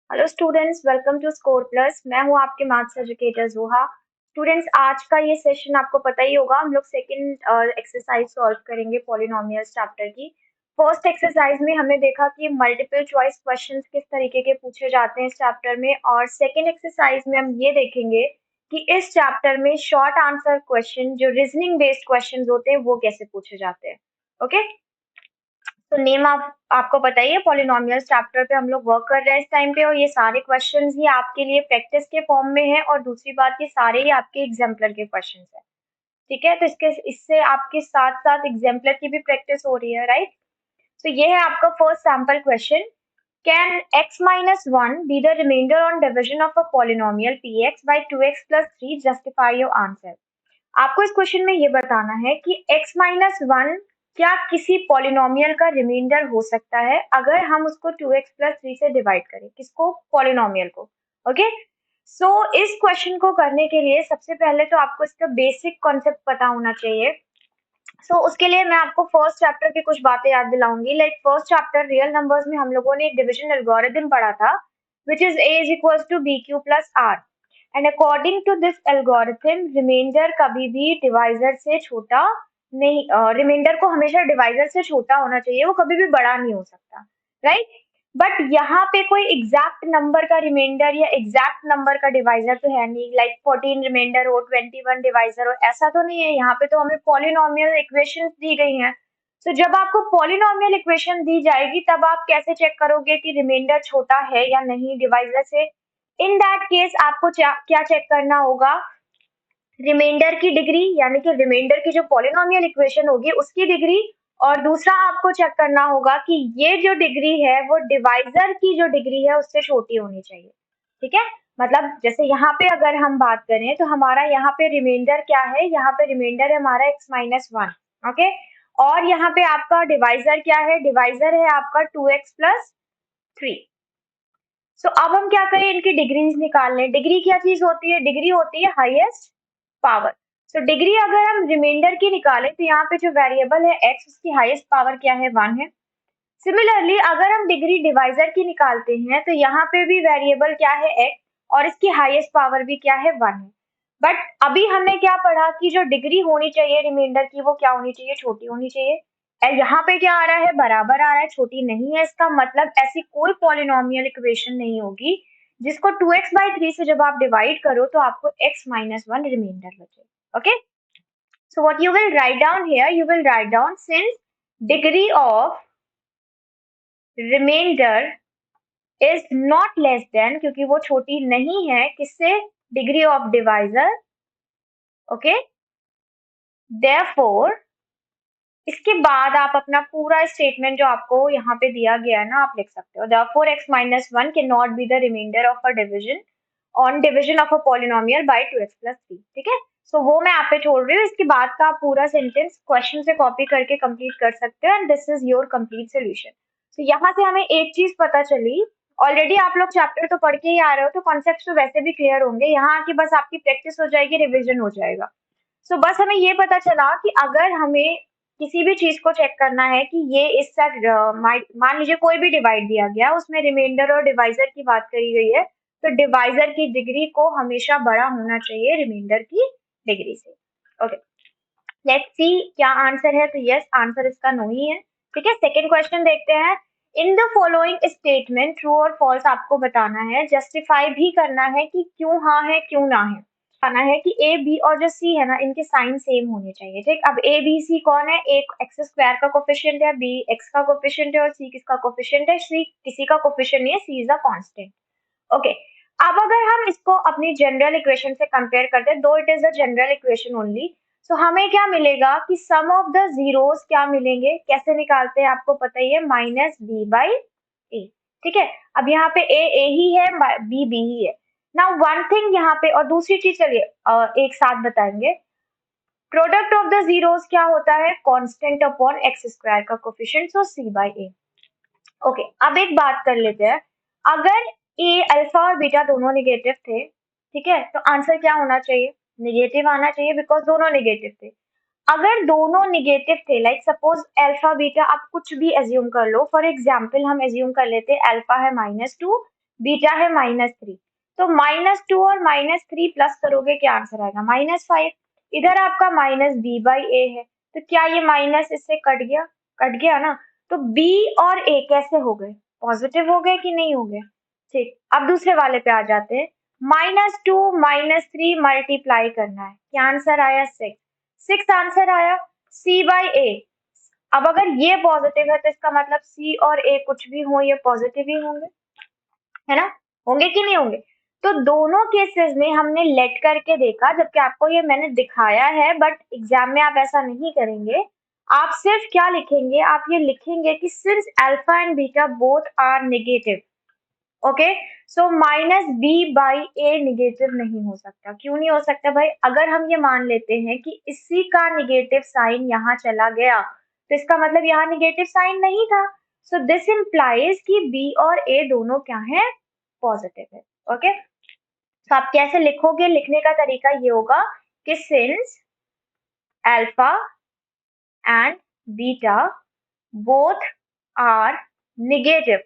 Hello students, welcome to Score Plus. मैं हूं आपके मैथ्स एजुकेटर जोहा। स्टूडेंट्स, आज का ये सेशन आपको पता ही होगा, हम लोग सेकंड एक्सरसाइज सॉल्व करेंगे पॉलिनोमियल्स चैप्टर की। फर्स्ट एक्सरसाइज में हमने देखा कि मल्टीपल चॉइस क्वेश्चंस किस तरीके के पूछे जाते हैं इस चैप्टर में, और सेकंड एक्सरसाइज में हम ये देखेंगे कि इस चैप्टर में शॉर्ट आंसर क्वेश्चन, जो रीजनिंग बेस्ड क्वेश्चन होते हैं, वो कैसे पूछे जाते हैं। ओके, तो नेम आपको पता ही है, पॉलिनोमियल्स चैप्टर पे हम लोग वर्क कर रहे हैं इस टाइम पे, और ये सारे क्वेश्चंस ही आपके लिए प्रैक्टिस के फॉर्म में है, और दूसरी बात ये सारे ही आपके एग्जाम्पलर के क्वेश्चंस हैं। ठीक है, तो इससे आपके साथ साथ एग्जाम्पलर की भी प्रैक्टिस हो रही है, राइट। तो ये है आपका first sample question. Can x minus 1 be the remainder on division of a polynomial px by 2x plus 3? Justify your answer। आपको इस क्वेश्चन में ये बताना है कि x माइनस वन क्या किसी पॉलिनोमियल का रिमाइंडर हो सकता है अगर हम उसको 2x प्लस 3 से डिवाइड करें। किसको? पॉलिनोमियल को। ओके, सो इस क्वेश्चन को करने के लिए सबसे पहले तो आपको इसका बेसिक कॉन्सेप्ट पता होना चाहिए। उसके लिए मैं आपको फर्स्ट चैप्टर की कुछ बातें याद दिलाऊंगी। Like first chapter real numbers में हम लोगों ने एक डिविजन एल्गोरिथम पढ़ा था, which is a is equals to B Q plus R. And according to this algorithm, remainder कभी भी डिवाइजर से छोटा नहीं, रिमाइंडर को हमेशा डिवाइजर से छोटा होना चाहिए, वो कभी भी बड़ा नहीं हो सकता, राइट। बट यहाँ पे कोई एग्जैक्ट नंबर का रिमाइंडर या एग्जैक्ट नंबर का डिवाइजर तो है नहीं। लाइक 14 रिमाइंडर हो, 21 डिवाइजर हो, ऐसा तो नहीं है। यहाँ पे तो हमें पॉलिनोमियल इक्वेशंस दी गई हैं। तो जब आपको पॉलिनोमियल इक्वेशन दी जाएगी, तब आप कैसे चेक करोगे कि रिमाइंडर छोटा है या नहीं डिवाइजर से? इन दैट केस आपको क्या चेक करना होगा? रिमाइंडर की डिग्री, यानी कि रिमाइंडर की जो पॉलिनोमियल इक्वेशन होगी उसकी डिग्री। और दूसरा आपको चेक करना होगा कि ये जो डिग्री है वो डिवाइजर की जो डिग्री है उससे छोटी होनी चाहिए। ठीक है, मतलब जैसे यहाँ पे अगर हम बात करें तो हमारा यहाँ पे रिमाइंडर क्या है? यहाँ पे रिमाइंडर है हमारा x-1। ओके, और यहाँ पे आपका डिवाइजर क्या है? डिवाइजर है आपका 2x+3। सो अब हम क्या करें? इनकी डिग्रीज निकाल लें। डिग्री क्या चीज होती है? डिग्री होती है हाईएस्ट पावर। सो डिग्री अगर हम रिमाइंडर की निकालें तो यहाँ पे जो वेरिएबल है x, उसकी हाईएस्ट पावर क्या है? 1 है। सिमिलरली अगर हम डिग्री डिवाइजर की निकालते हैं तो यहाँ पे भी वेरिएबल क्या है? x, और इसकी हाईएस्ट पावर भी क्या है? 1 है। बट अभी हमने क्या पढ़ा कि जो डिग्री होनी चाहिए रिमाइंडर की, वो क्या होनी चाहिए? छोटी होनी चाहिए। और यहाँ पे क्या आ रहा है? बराबर आ रहा है, छोटी नहीं है। इसका मतलब ऐसी कोई पॉलिनोमियल इक्वेशन नहीं होगी जिसको 2x/3 से जब आप डिवाइड करो तो आपको x-1 रिमाइंडर बचे। Okay, so what you will write down here, you will write down since degree of remainder is not less than, क्योंकि वो छोटी नहीं है किससे? Degree of divisor. Okay, therefore इसके बाद आप अपना पूरा स्टेटमेंट जो आपको यहाँ पे दिया गया है ना, आप लिख सकते हो। therefore x-1 cannot be the remainder of a division on division of a polynomial by 2x+3। ठीक है, सो वो मैं आप पे छोड़ रही हूँ। इसके बाद का आप पूरा सेंटेंस क्वेश्चन से कॉपी करके कंप्लीट कर सकते हो, and this is your complete solution. तो यहाँ से हमें एक चीज पता चली, ऑलरेडी आप लोग चैप्टर तो पढ़ के ही आ रहे हो, तो कॉन्सेप्ट तो वैसे भी क्लियर होंगे। यहाँ आके बस आपकी प्रैक्टिस हो जाएगी, रिविजन हो जाएगा। बस हमें ये पता चला कि अगर हमें किसी भी चीज को चेक करना है कि ये इसका मान लीजिए कोई भी डिवाइड दिया गया, उसमें रिमाइंडर और डिवाइजर की बात करी गई है, तो डिवाइजर की डिग्री को हमेशा बड़ा होना चाहिए रिमाइंडर की डिग्री से। ओके, लेट्स सी क्या आंसर है। तो यस, आंसर इसका नो ही है। ठीक है, सेकंड क्वेश्चन देखते हैं। In the following statement true और फॉल्स आपको बताना है, जस्टिफाई भी करना है कि क्यों हाँ है क्यों ना है। बताना है कि ए बी और जो सी है ना, इनके साइन सेम होने चाहिए। ठीक, अब ए बी सी कौन है? एक एक्स स्क्वायर का कोफिशिएंट है, बी एक्स का कोफिशिएंट है, और सी किसका कोफिशिएंट है? सी किसी का कोफिशिएंट नहीं है, सी इज अ कांस्टेंट। ओके, अब अगर हम इसको अपनी जनरल इक्वेशन से कंपेयर करते हैं, दो it is a general equation only, तो हमें क्या मिलेगा कि सम ऑफ द जीरोस क्या मिलेंगे? कैसे निकालते हैं आपको पता ही है, -b/a। ठीक है, अब यहाँ पे ए ही है, बी बी ही है। नाउ वन थिंग यहाँ पे, और दूसरी चीज चलिए एक साथ बताएंगे। प्रोडक्ट ऑफ द जीरोस क्या होता है? कांस्टेंट अपॉन एक्स स्क्वायर का कोफिशिएंट, सो c/a। ओके, अब एक बात कर लेते हैं। अगर ए अल्फा और बीटा दोनों निगेटिव थे, ठीक है, तो आंसर क्या होना चाहिए? निगेटिव आना चाहिए, बिकॉज दोनों निगेटिव थे। अगर दोनों निगेटिव थे, लाइक सपोज अल्फा बीटा, आप कुछ भी एज्यूम कर लो। फॉर एग्जाम्पल हम एज्यूम कर लेते हैं अल्फा है -2, बीटा है -3, तो -2 और -3 प्लस करोगे क्या आंसर आएगा, -5। इधर आपका -b/a है, तो क्या ये माइनस इससे कट गया, कट गया ना। तो b और a कैसे हो गए, पॉजिटिव हो गए कि नहीं हो गए। ठीक, अब दूसरे वाले पे आ जाते हैं। -2 -3 मल्टीप्लाई करना है, क्या आंसर आया, 6। 6 आंसर आया, c/a। अब अगर ये पॉजिटिव है तो इसका मतलब c और a कुछ भी हो ये पॉजिटिव ही होंगे, है ना, होंगे कि नहीं होंगे। तो दोनों केसेस में हमने लेट करके देखा, जबकि आपको ये मैंने दिखाया है, बट एग्जाम में आप ऐसा नहीं करेंगे। आप सिर्फ क्या लिखेंगे, आप ये लिखेंगे कि since alpha and beta both are negative, okay, so -b/a negative नहीं हो सकता। क्यों नहीं हो सकता भाई, अगर हम ये मान लेते हैं कि इसी का नेगेटिव साइन यहाँ चला गया, तो इसका मतलब यहाँ नेगेटिव साइन नहीं था। सो दिस इंप्लाइज कि b और a दोनों क्या है, पॉजिटिव है। ओके, तो आप कैसे लिखोगे, लिखने का तरीका ये होगा कि since alpha and beta both are negative,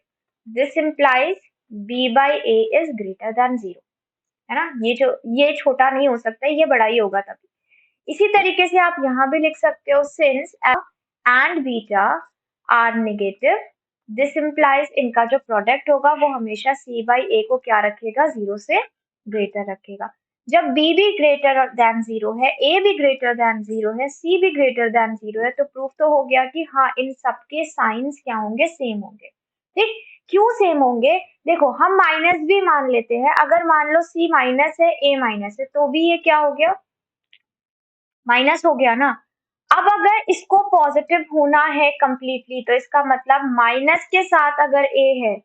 this implies b/a is greater than 0, है ना। ये छोटा नहीं हो सकता, ये बड़ा ही होगा तभी। इसी तरीके से आप यहाँ भी लिख सकते हो, since and beta are negative, this implies इनका जो प्रोडक्ट होगा वो हमेशा c/a को क्या रखेगा, 0 से ग्रेटर रखेगा। जब b भी ग्रेटर देन 0 है, a भी ग्रेटर देन 0 है, c भी ग्रेटर देन 0 है, तो प्रूफ तो हो गया कि हाँ इन सबके साइंस क्या होंगे, सेम होंगे। ठीक, क्यों सेम होंगे, देखो हम माइनस भी मान लेते हैं, अगर मान लो c माइनस है, a माइनस है, तो भी ये क्या हो गया, माइनस हो गया ना। अब अगर इसको पॉजिटिव होना है कंप्लीटली, तो इसका मतलब माइनस के साथ अगर a है,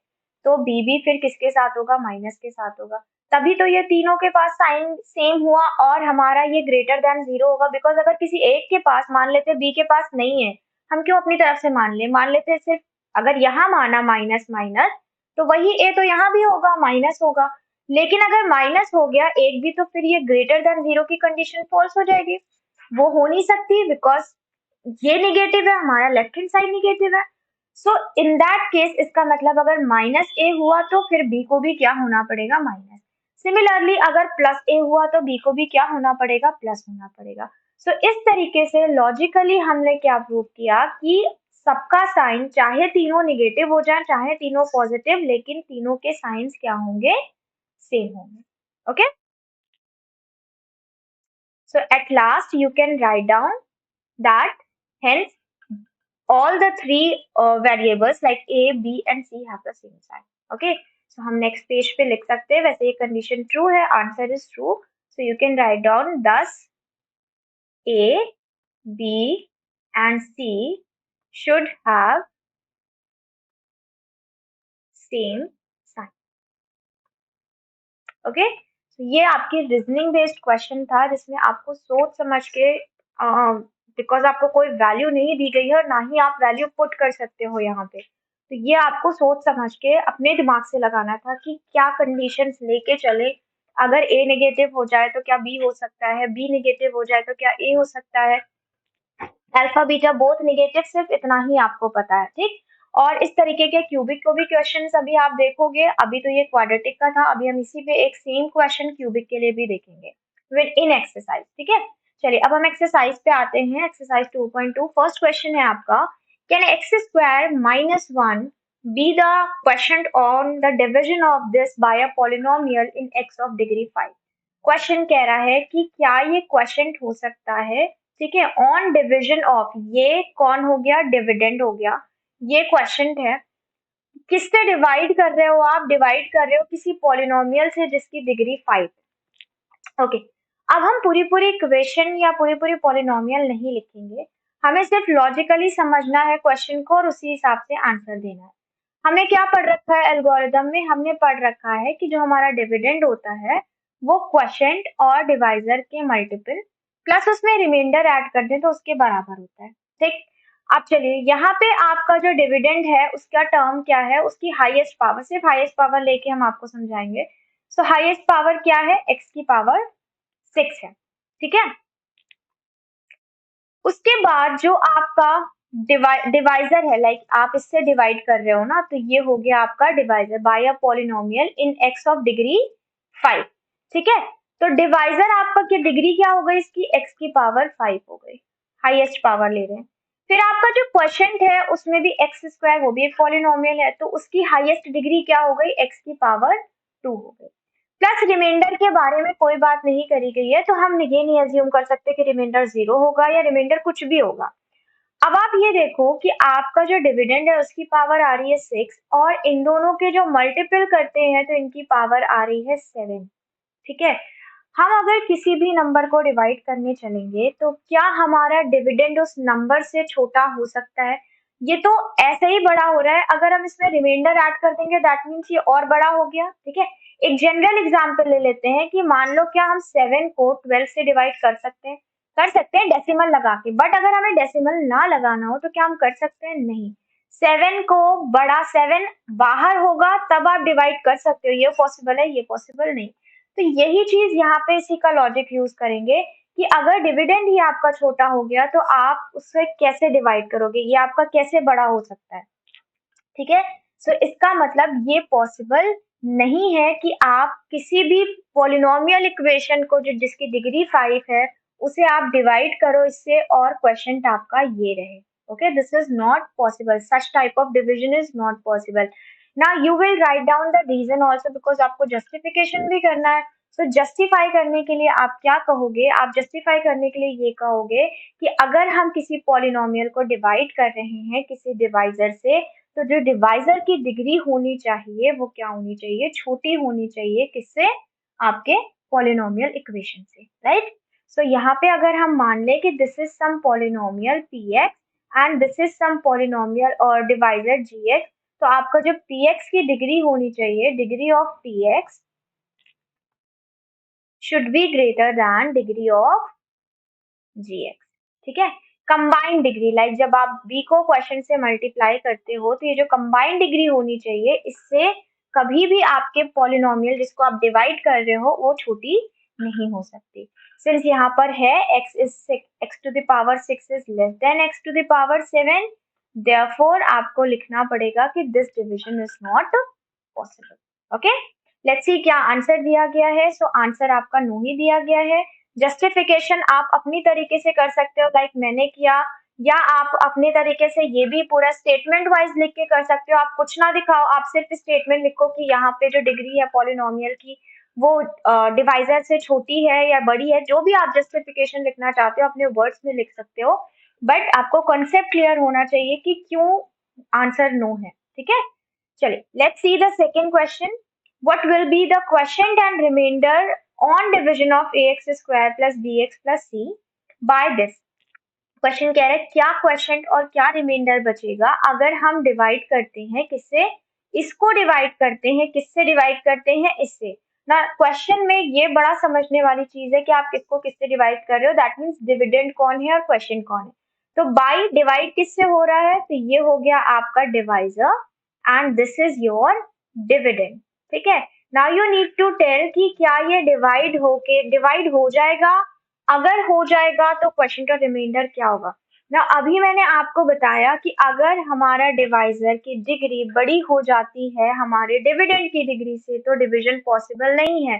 तो b भी फिर किसके साथ होगा, माइनस के साथ होगा। तभी तो ये तीनों के पास साइन सेम हुआ और हमारा ये ग्रेटर देन 0 होगा। बिकॉज अगर किसी एक के पास, मान लेते b के पास नहीं है, हम क्यों अपनी तरफ से मान लेते सिर्फ, अगर यहाँ माना माइनस माइनस, तो वही a तो यहाँ भी होगा, माइनस होगा। लेकिन अगर माइनस हो गया एक भी, तो फिर ये ग्रेटर देन 0 की कंडीशन फॉल्स हो जाएगी, वो हो नहीं सकती, बिकॉज ये निगेटिव है, हमारा लेफ्ट हैंड साइड निगेटिव है। सो इन दैट केस इसका मतलब अगर -a हुआ तो फिर b को भी क्या होना पड़ेगा, माइनस। सिमिलरली अगर +a हुआ तो b को भी क्या होना पड़ेगा, प्लस होना पड़ेगा। सो इस तरीके से लॉजिकली हमने क्या प्रूव किया कि सबका साइन चाहे तीनों निगेटिव हो जाए चाहे तीनों पॉजिटिव, लेकिन तीनों के साइंस क्या होंगे, सेम होंगे। Okay, so at last you can write down that hence all the three variables like a, b and c have the same sign. Okay, so हम next page पे लिख सकते हैं, वैसे ये condition true है, answer is true, so you can write down thus a, b and c should have same sign. Okay, तो ये आपकी रीजनिंग बेस्ड क्वेश्चन था, जिसमें आपको सोच समझ के, बिकॉज आपको कोई वैल्यू नहीं दी गई है और ना ही आप वैल्यू पुट कर सकते हो यहाँ पे, तो ये आपको सोच समझ के अपने दिमाग से लगाना था कि क्या कंडीशंस लेके चले। अगर ए नेगेटिव हो जाए तो क्या बी हो सकता है, बी नेगेटिव हो जाए तो क्या ए हो सकता है, अल्फा बीटा बोथ नेगेटिव, सिर्फ इतना ही आपको पता है। ठीक, और इस तरीके के क्यूबिक को भी क्वेश्चंस अभी आप देखोगे, अभी तो ये क्वाड्रेटिक का था, अभी हम इसी पे एक सेम क्वेश्चन क्यूबिक के लिए भी देखेंगे विद इन एक्सरसाइज। ठीक है, चलिए अब हम एक्सरसाइज पे आते हैं, एक्सरसाइज 2.2। फर्स्ट क्वेश्चन है आपका, can x square -1 be the question on the division of this by a polynomial in x of degree 5। Question कह रहा है कि क्या ये क्वेश्चन हो सकता है, ठीक है, ऑन डिविजन ऑफ, ये कौन हो गया, डिविडेंड हो गया। ये क्वेश्चन है, किससे डिवाइड कर रहे हो आप, डिवाइड कर रहे हो किसी पॉलिनोमियल से जिसकी डिग्री 5। ओके, अब हम पूरी पूरी इक्वेशन या पूरी पूरी पॉलिनोमियल नहीं लिखेंगे, हमें सिर्फ लॉजिकली समझना है क्वेश्चन को और उसी हिसाब से आंसर देना है। हमने क्या पढ़ रखा है एल्गोरिदम में, हमने पढ़ रखा है कि जो हमारा डिविडेंड होता है वो क्वोशिएंट और डिवाइजर के मल्टीपल प्लस उसमें रिमाइंडर ऐड कर दें तो उसके बराबर होता है। ठीक, अब चलिए यहाँ पे आपका जो डिविडेंड है उसका टर्म क्या है, उसकी हाईएस्ट पावर, सिर्फ हाईएस्ट पावर लेके हम आपको समझाएंगे। सो हाईएस्ट पावर क्या है, x की पावर 6 है। ठीक है, उसके बाद जो आपका डिवाइजर है, लाइक आप इससे डिवाइड कर रहे हो ना, तो ये हो गया आपका divisor by a polynomial in x of degree 5। ठीक है, तो डिवाइजर आपका क्या डिग्री क्या हो गई इसकी, एक्स की पावर 5 हो गई, हाईएस्ट पावर ले रहे हैं। फिर आपका जो क्वेश्चन है उसमें भी एक्स स्क्वायर, वो भी एक पॉलिनोमियल है, तो उसकी हाईएस्ट डिग्री क्या हो गई, एक्स की पावर 2 हो गई। प्लस रिमाइंडर के बारे में कोई बात नहीं करी गई है, तो हम ये नहीं एज्यूम कर सकते कि रिमाइंडर 0 होगा या रिमाइंडर कुछ भी होगा। अब आप ये देखो कि आपका जो डिविडेंड है उसकी पावर आ रही है 6, और इन दोनों के जो मल्टीपल करते हैं तो इनकी पावर आ रही है 7। ठीक है, हम अगर किसी भी नंबर को डिवाइड करने चलेंगे तो क्या हमारा डिविडेंड उस नंबर से छोटा हो सकता है? ये तो ऐसे ही बड़ा हो रहा है, अगर हम इसमें रिमाइंडर ऐड कर देंगे दैट मीन्स ये और बड़ा हो गया। ठीक है, एक जनरल एग्जांपल ले लेते हैं कि मान लो क्या हम 7 को 12 से डिवाइड कर सकते हैं? कर सकते हैं डेसिमल लगा के, बट अगर हमें डेसिमल ना लगाना हो तो क्या हम कर सकते हैं? नहीं। 7 को बड़ा 7 बाहर होगा तब आप डिवाइड कर सकते हो, ये पॉसिबल है, ये पॉसिबल नहीं। तो यही चीज यहाँ पे इसी का लॉजिक यूज करेंगे कि अगर डिविडेंड ही आपका छोटा हो गया तो आप उससे कैसे डिवाइड करोगे, ये आपका कैसे बड़ा हो सकता है। ठीक है, सो इसका मतलब ये पॉसिबल नहीं है कि आप किसी भी पॉलिनोमियल इक्वेशन को जो जिसकी डिग्री 5 है उसे आप डिवाइड करो इससे और क्वेश्चन आपका ये रहे। Okay, this is not possible, such type of division is not possible. Now you will write down the reason also, because आपको जस्टिफिकेशन भी करना है। सो जस्टिफाई करने के लिए आप क्या कहोगे, आप जस्टिफाई करने के लिए ये कहोगे कि अगर हम किसी पॉलिनोमियल को डिवाइड कर रहे हैं किसी डिवाइजर से, तो जो डिवाइजर की डिग्री होनी चाहिए वो क्या होनी चाहिए, छोटी होनी चाहिए, किससे, आपके पॉलिनोमियल इक्वेशन से, राइट। सो यहाँ पे अगर हम मान लें कि this is some polynomial px and this is some polynomial और डिवाइजर gx, तो आपका जो px की डिग्री होनी चाहिए, degree of px should be greater than degree of gx। ठीक है, कंबाइंड डिग्री, लाइक जब आप b को क्वेश्चन से मल्टीप्लाई करते हो तो ये जो कंबाइंड डिग्री होनी चाहिए, इससे कभी भी आपके पॉलिनोमियल जिसको आप डिवाइड कर रहे हो वो छोटी नहीं हो सकती। सिंस यहाँ पर है x to the power 6 is less than x to the power 7, therefore आपको लिखना पड़ेगा कि this division is not possible. Okay, let's see क्या आंसर दिया गया है। सो आंसर आपका नो ही दिया गया है। जस्टिफिकेशन आप अपनी तरीके से कर सकते हो, लाइक मैंने किया, या आप अपने तरीके से ये भी पूरा स्टेटमेंट वाइज लिख के कर सकते हो। आप कुछ ना दिखाओ, आप सिर्फ स्टेटमेंट लिखो कि यहाँ पे जो डिग्री है पॉलिनोमियल की वो डिवाइजर से छोटी है या बड़ी है, जो भी आप जस्टिफिकेशन लिखना चाहते हो अपने वर्ड्स में लिख सकते हो, बट आपको कॉन्सेप्ट क्लियर होना चाहिए कि क्यों आंसर नो है। ठीक है, चलिए let's see the second question. What will be the quotient and remainder on division of ax square plus bx plus c by this. Question कह रहा है क्या क्वोशिएंट और क्या रिमाइंडर बचेगा अगर हम डिवाइड करते हैं किससे, इसको डिवाइड करते हैं किससे, डिवाइड करते हैं इससे ना। क्वेश्चन में ये बड़ा समझने वाली चीज है कि आप किसको किससे डिवाइड कर रहे हो, दैट मीन्स डिविडेंड कौन है और क्वोशिएंट कौन है। तो बाय डिवाइड किससे हो रहा है, तो ये हो गया आपका divisor and this is your dividend. ठीक है, now you need to tell कि क्या ये डिवाइड हो जाएगा, अगर हो जाएगा तो क्वेश्चन और रिमाइंडर क्या होगा ना। अभी मैंने आपको बताया कि अगर हमारा डिवाइजर की डिग्री बड़ी हो जाती है हमारे डिविडेंड की डिग्री से तो डिवीजन पॉसिबल नहीं है।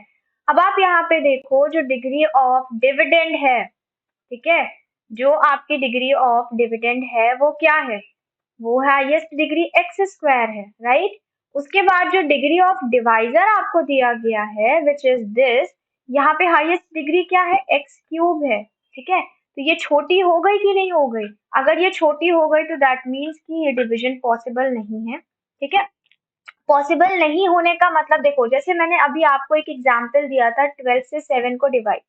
अब आप यहाँ पे देखो जो डिग्री ऑफ डिविडेंड है, ठीक है, जो आपकी डिग्री ऑफ डिविडेंड है वो क्या है, वो हाईएस्ट डिग्री एक्स स्क्वायर है, राइट। उसके बाद जो डिग्री ऑफ डिवाइजर आपको दिया गया है विच इज दिस, यहाँ पे हाईएस्ट डिग्री क्या है, एक्स क्यूब है। ठीक है, तो ये छोटी हो गई कि नहीं हो गई, अगर ये छोटी हो गई तो दैट मीन्स कि ये डिवीजन पॉसिबल नहीं है। ठीक है, पॉसिबल नहीं होने का मतलब देखो, जैसे मैंने अभी आपको एक एग्जांपल दिया था 12 से 7 को डिवाइड,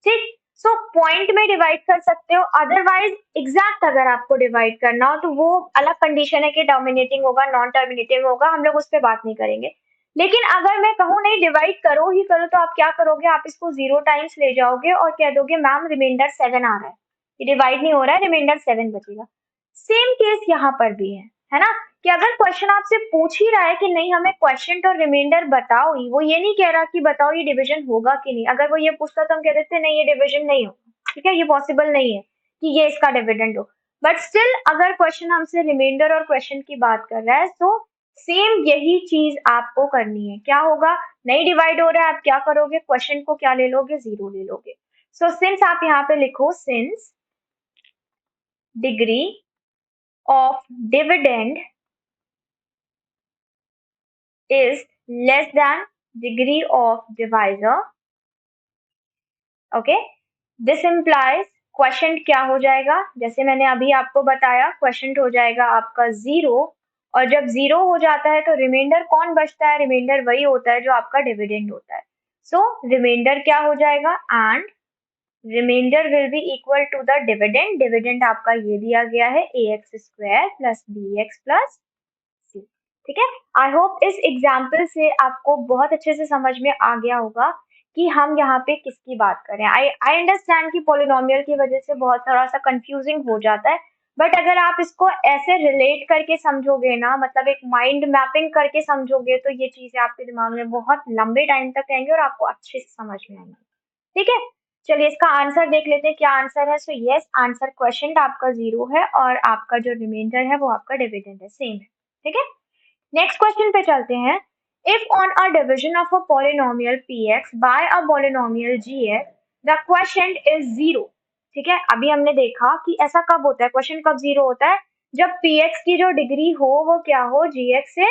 ठीक। सो पॉइंट में डिवाइड कर सकते हो, अदरवाइज एग्जैक्ट अगर आपको डिवाइड करना हो तो वो अलग कंडीशन है कि टर्मिनेटिंग होगा नॉन टर्मिनेटिंग होगा, हम लोग उस पर बात नहीं करेंगे। लेकिन अगर मैं कहूँ नहीं डिवाइड करो ही करो तो आप क्या करोगे, आप इसको 0 टाइम्स ले जाओगे और कह दोगे मैम रिमाइंडर 7 आ रहा है, ये डिवाइड नहीं हो रहा है, रिमाइंडर 7 बचेगा। सेम केस यहाँ पर भी है ना, कि अगर क्वेश्चन आपसे पूछ ही रहा है कि नहीं हमें क्वेश्चन और रिमाइंडर बताओ ही, वो ये नहीं कह रहा कि बताओ ये डिवीजन होगा कि नहीं, अगर वो ये पूछता तो हम कह देते नहीं ये डिवीजन नहीं होगा। ठीक है, ये पॉसिबल नहीं है कि ये इसका डिविडेंड हो, बट स्टिल अगर क्वेश्चन हमसे रिमाइंडर और क्वेश्चन की बात कर रहा है तो सेम यही चीज आपको करनी है। क्या होगा, नहीं डिवाइड हो रहा है, आप क्या करोगे, क्वेश्चन को क्या ले लोगे, 0 ले लोगे। सो सिंस आप यहाँ पे लिखो, since degree of dividend is less than degree of divisor, okay, this implies question क्या हो जाएगा, जैसे मैंने अभी आपको बताया, क्वेश्चन हो जाएगा आपका 0, और जब 0 हो जाता है तो रिमाइंडर कौन बचता है, रिमाइंडर वही होता है जो आपका डिविडेंड होता है। सो रिमाइंडर क्या हो जाएगा, and remainder will be equal to the dividend, dividend आपका ये दिया गया है ax² plus bx plus c। ठीक है, आई होप इस एग्जाम्पल से आपको बहुत अच्छे से समझ में आ गया होगा कि हम यहाँ पे किसकी बात करें। आई अंडरस्टैंड कि पॉलिनोमियल की वजह से बहुत थोड़ा सा कंफ्यूजिंग हो जाता है, बट अगर आप इसको ऐसे रिलेट करके समझोगे ना, मतलब एक माइंड मैपिंग करके समझोगे, तो ये चीजें आपके दिमाग में बहुत लंबे टाइम तक रहेंगे और आपको अच्छे से समझ में आएंगे। ठीक है, चलिए इसका आंसर देख लेते हैं क्या आंसर है। सो यस, आंसर क्वेश्चन आपका 0 है और आपका जो रिमाइंडर है वो आपका डिविडेंड है, सेम है। ठीक है, नेक्स्ट क्वेश्चन पे चलते हैं। If on a division of a polynomial px by a polynomial gx the question is 0। ठीक है, अभी हमने देखा कि ऐसा कब होता है, क्वेश्चन कब 0 होता है, जब px की जो डिग्री हो वो क्या हो, gx से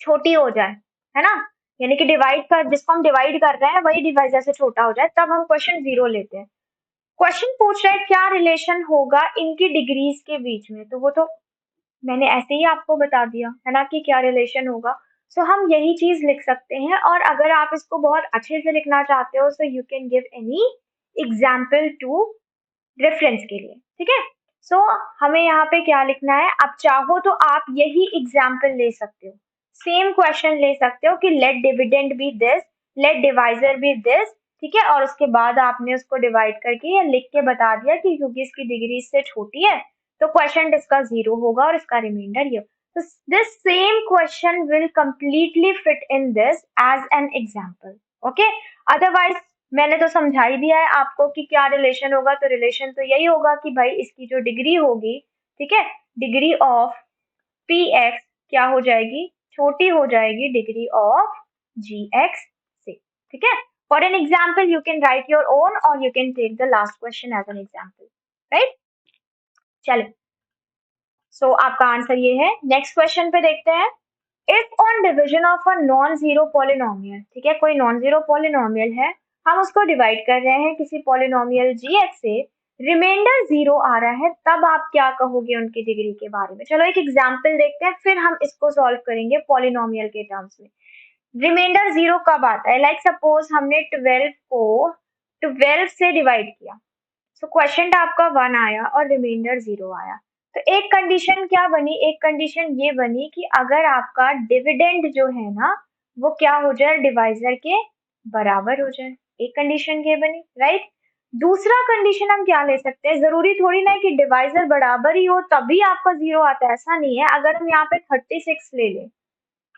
छोटी हो जाए, है ना, यानी कि डिवाइड कर, जिसको हम डिवाइड कर रहे हैं वही डिवाइजर से छोटा हो जाए, तब हम क्वेश्चन 0 लेते हैं। क्वेश्चन पूछ रहा है क्या रिलेशन होगा इनकी डिग्रीज के बीच में, तो वो तो मैंने ऐसे ही आपको बता दिया है ना कि क्या रिलेशन होगा। सो हम यही चीज लिख सकते हैं, और अगर आप इसको बहुत अच्छे से लिखना चाहते हो, so you can give any example to reference के लिए। ठीक है, सो हमें यहाँ पे क्या लिखना है, आप चाहो तो आप यही एग्जाम्पल ले सकते हो, सेम क्वेश्चन ले सकते हो कि let dividend be this, let divisor be this. ठीक है, और उसके बाद आपने उसको डिवाइड करके या लिख के बता दिया कि क्योंकि इसकी डिग्री इससे छोटी है तो क्वेश्चन इसका 0 होगा और इसका रिमाइंडर ये। तो this same question will completely fit in this as an example. Okay, otherwise मैंने तो समझा ही दिया है आपको कि क्या रिलेशन होगा, तो रिलेशन तो यही होगा कि भाई इसकी जो डिग्री होगी, ठीक है, डिग्री ऑफ पी एक्स क्या हो जाएगी, छोटी हो जाएगी डिग्री ऑफ जी एक्स से। ठीक है, for an example you can write your own और you can take the last question as an example, right. चलो, सो आपका आंसर ये है। नेक्स्ट क्वेश्चन पे देखते हैं। If on division of a non zero polynomial, ठीक है, कोई नॉन जीरो पॉलिनोमियल है, हम उसको डिवाइड कर रहे हैं किसी पॉलिनोमियल जी एक्स से, रिमाइंडर 0 आ रहा है, तब आप क्या कहोगे उनकी डिग्री के बारे में। चलो एक एग्जांपल देखते हैं, फिर हम इसको सॉल्व करेंगे पॉलिनोमियल के टर्म्स में। रिमाइंडर 0 कब आता है, लाइक सपोज हमने 12 को 12 से डिवाइड किया, सो क्वेश्चन आपका 1 आया और रिमाइंडर 0 आया। तो एक कंडीशन क्या बनी, एक कंडीशन ये बनी कि अगर आपका डिविडेंड जो है ना वो क्या हो जाए, डिवाइजर के बराबर हो जाए, एक कंडीशन ये बनी, राइट। दूसरा कंडीशन हम क्या ले सकते हैं, जरूरी थोड़ी ना कि डिवाइजर बराबर ही हो तभी आपका 0 आता है, ऐसा नहीं है। अगर हम यहाँ पे 36 ले लें,